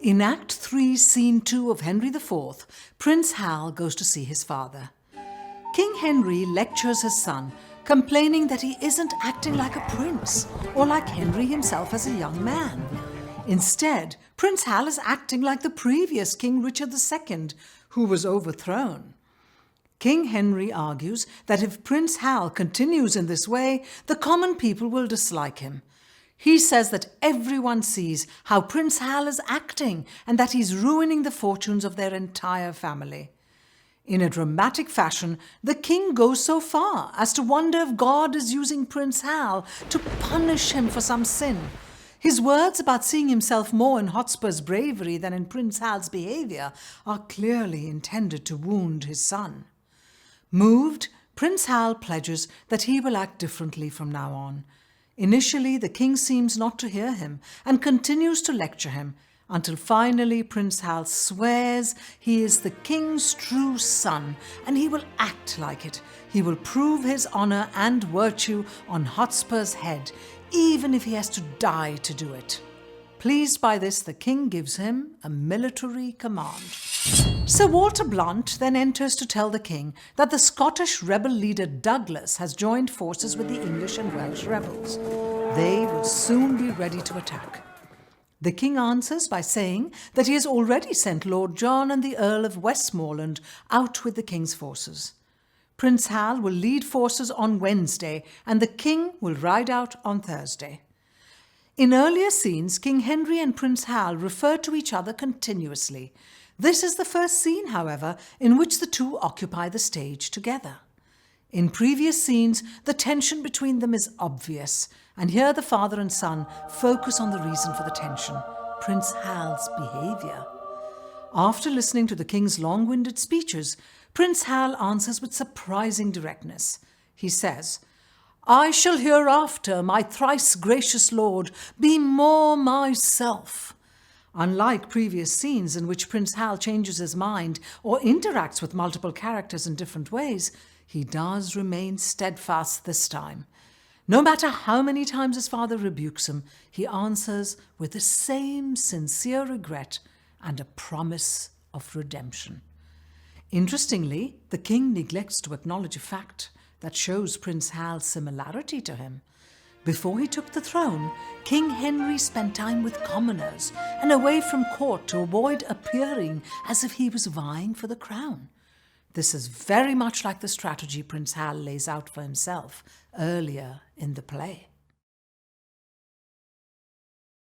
In Act 3, Scene 2 of Henry IV, Prince Hal goes to see his father. King Henry lectures his son, complaining that he isn't acting like a prince or like Henry himself as a young man. Instead, Prince Hal is acting like the previous King Richard II, who was overthrown. King Henry argues that if Prince Hal continues in this way, the common people will dislike him. He says that everyone sees how Prince Hal is acting and that he's ruining the fortunes of their entire family. In a dramatic fashion, the king goes so far as to wonder if God is using Prince Hal to punish him for some sin. His words about seeing himself more in Hotspur's bravery than in Prince Hal's behaviour are clearly intended to wound his son. Moved, Prince Hal pledges that he will act differently from now on. Initially, the king seems not to hear him and continues to lecture him, until finally Prince Hal swears he is the king's true son and he will act like it. He will prove his honour and virtue on Hotspur's head, even if he has to die to do it. Pleased by this, the king gives him a military command. Sir Walter Blunt then enters to tell the king that the Scottish rebel leader Douglas has joined forces with the English and Welsh rebels. They will soon be ready to attack. The king answers by saying that he has already sent Lord John and the Earl of Westmoreland out with the king's forces. Prince Hal will lead forces on Wednesday and the king will ride out on Thursday. In earlier scenes, King Henry and Prince Hal refer to each other continuously. This is the first scene, however, in which the two occupy the stage together. In previous scenes, the tension between them is obvious, and here the father and son focus on the reason for the tension, Prince Hal's behaviour. After listening to the king's long-winded speeches, Prince Hal answers with surprising directness. He says, "I shall hereafter, my thrice gracious lord, be more myself." Unlike previous scenes in which Prince Hal changes his mind or interacts with multiple characters in different ways, he does remain steadfast this time. No matter how many times his father rebukes him, he answers with the same sincere regret and a promise of redemption. Interestingly, the king neglects to acknowledge a fact that shows Prince Hal's similarity to him. Before he took the throne, King Henry spent time with commoners and away from court to avoid appearing as if he was vying for the crown. This is very much like the strategy Prince Hal lays out for himself earlier in the play.